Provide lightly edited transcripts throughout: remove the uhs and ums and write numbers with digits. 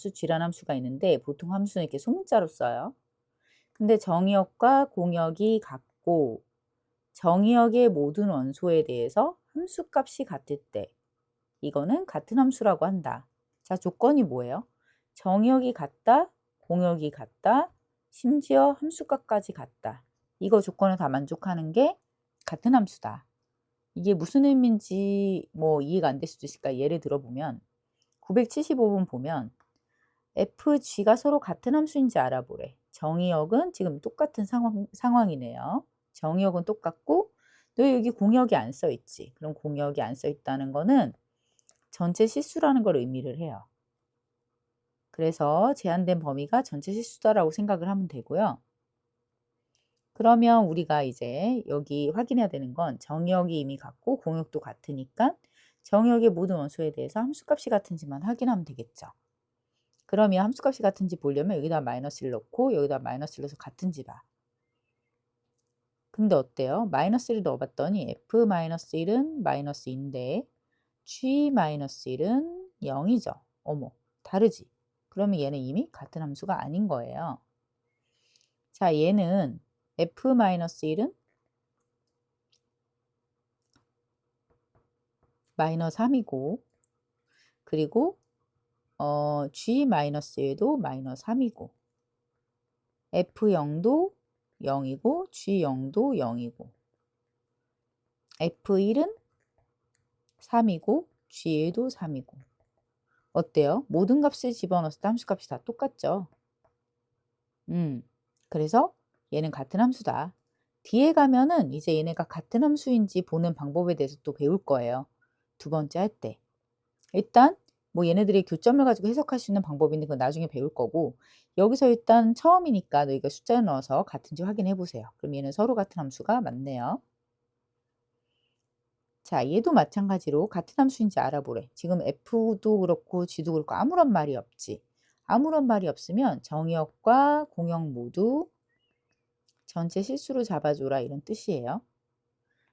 쥐란 함수가 있는데 보통 함수는 이렇게 소문자로 써요. 근데 정의역과 공역이 같고 정의역의 모든 원소에 대해서 함수값이 같을 때 이거는 같은 함수라고 한다. 자, 조건이 뭐예요? 정의역이 같다, 공역이 같다, 심지어 함수값까지 같다. 이거 조건을 다 만족하는 게 같은 함수다. 이게 무슨 의미인지 뭐 이해가 안 될 수도 있을까? 예를 들어보면 975번 보면 FG가 서로 같은 함수인지 알아보래. 정의역은 지금 똑같은 상황이네요. 정의역은 똑같고 너 여기 공역이 안 써 있지. 그럼 공역이 안 써 있다는 거는 전체 실수라는 걸 의미를 해요. 그래서 제한된 범위가 전체 실수다라고 생각을 하면 되고요. 그러면 우리가 이제 여기 확인해야 되는 건 정의역이 이미 같고 공역도 같으니까 정의역의 모든 원소에 대해서 함수값이 같은지만 확인하면 되겠죠. 그러면 함수값이 같은지 보려면 여기다 마이너스를 넣고 여기다 마이너스를 넣어서 같은지 봐. 근데 어때요? 마이너스를 넣어봤더니 f-1은 마이너스인데 g-1은 0이죠. 어머, 다르지? 그러면 얘는 이미 같은 함수가 아닌 거예요. 자, 얘는 f-1은 마이너스 3이고 그리고 g-1도 마이너스 3이고 f0도 0이고 g0도 0이고 f1은 3이고 g1도 3이고 어때요? 모든 값을 집어넣었을 때 함수값이 다 똑같죠? 그래서 얘는 같은 함수다. 뒤에 가면은 이제 얘네가 같은 함수인지 보는 방법에 대해서 또 배울 거예요. 두 번째 할 때. 일단 뭐 얘네들의 교점을 가지고 해석할 수 있는 방법이 있는 건 나중에 배울 거고 여기서 일단 처음이니까 너희가 숫자를 넣어서 같은지 확인해 보세요. 그럼 얘는 서로 같은 함수가 맞네요. 자, 얘도 마찬가지로 같은 함수인지 알아보래. 지금 F도 그렇고 G도 그렇고 아무런 말이 없지. 아무런 말이 없으면 정의역과 공역 모두 전체 실수로 잡아줘라 이런 뜻이에요.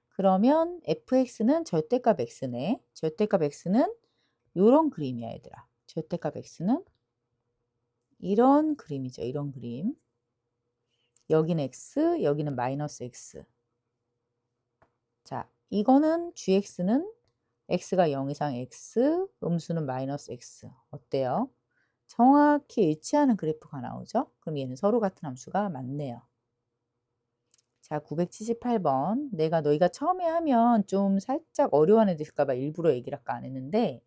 그러면 fx는 절대값 x네. 절대값 x는 이런 그림이야 얘들아. 절대값 x는 이런 그림이죠. 이런 그림. 여기는 x, 여기는 마이너스 x. 자, 이거는 gx는 x가 0 이상 x, 음수는 마이너스 x. 어때요? 정확히 일치하는 그래프가 나오죠? 그럼 얘는 서로 같은 함수가 맞네요. 자, 978번. 내가 너희가 처음에 하면 좀 살짝 어려워하는 애들 있을까 봐 일부러 얘기를 아까 안 했는데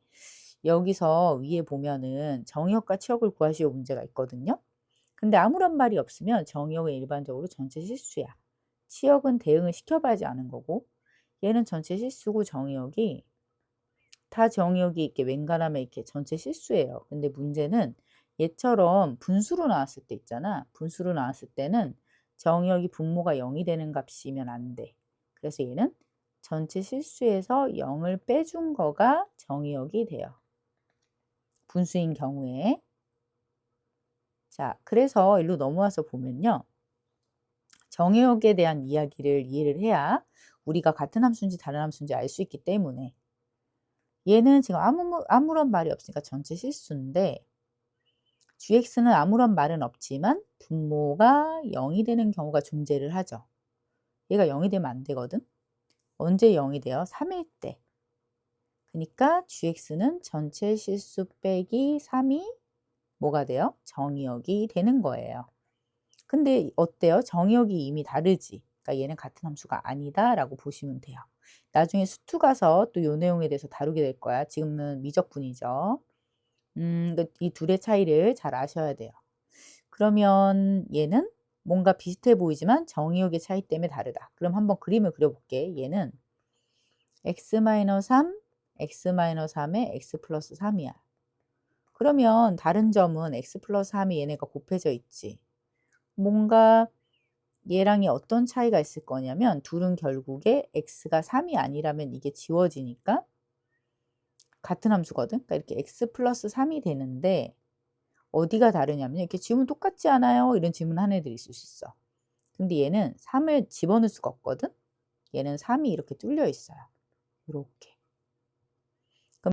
여기서 위에 보면은 정의역과 치역을 구하시오 문제가 있거든요. 근데 아무런 말이 없으면 정의역은 일반적으로 전체 실수야. 치역은 대응을 시켜봐야지 아는 거고 얘는 전체 실수고 정의역이 다 정의역이 이렇게 웬간하면 이렇게 전체 실수예요. 근데 문제는 얘처럼 분수로 나왔을 때 있잖아. 분수로 나왔을 때는 정의역이 분모가 0이 되는 값이면 안 돼. 그래서 얘는 전체 실수에서 0을 빼준 거가 정의역이 돼요. 분수인 경우에. 자, 그래서 일로 넘어와서 보면요. 정의역에 대한 이야기를 이해를 해야 우리가 같은 함수인지 다른 함수인지 알 수 있기 때문에 얘는 지금 아무런 말이 없으니까 전체 실수인데 gx는 아무런 말은 없지만 분모가 0이 되는 경우가 존재를 하죠. 얘가 0이 되면 안 되거든. 언제 0이 돼요? 3일 때. 그러니까 gx는 전체 실수 빼기 3이 뭐가 돼요? 정의역이 되는 거예요. 근데 어때요? 정의역이 이미 다르지. 그러니까 얘는 같은 함수가 아니다 라고 보시면 돼요. 나중에 수투 가서 또 이 내용에 대해서 다루게 될 거야. 지금은 미적분이죠. 이 둘의 차이를 잘 아셔야 돼요. 그러면 얘는 뭔가 비슷해 보이지만 정의역의 차이 때문에 다르다. 그럼 한번 그림을 그려볼게. 얘는 x-3, x-3에 x 플러스 3이야. 그러면 다른 점은 x 플러스 3이 얘네가 곱해져 있지. 뭔가 얘랑이 어떤 차이가 있을 거냐면 둘은 결국에 x가 3이 아니라면 이게 지워지니까 같은 함수거든. 그러니까 이렇게 x 플러스 3이 되는데 어디가 다르냐면 이렇게 지우면 똑같지 않아요? 이런 질문 하는 애들이 있을 수 있어. 근데 얘는 3을 집어넣을 수가 없거든. 얘는 3이 이렇게 뚫려 있어요. 이렇게.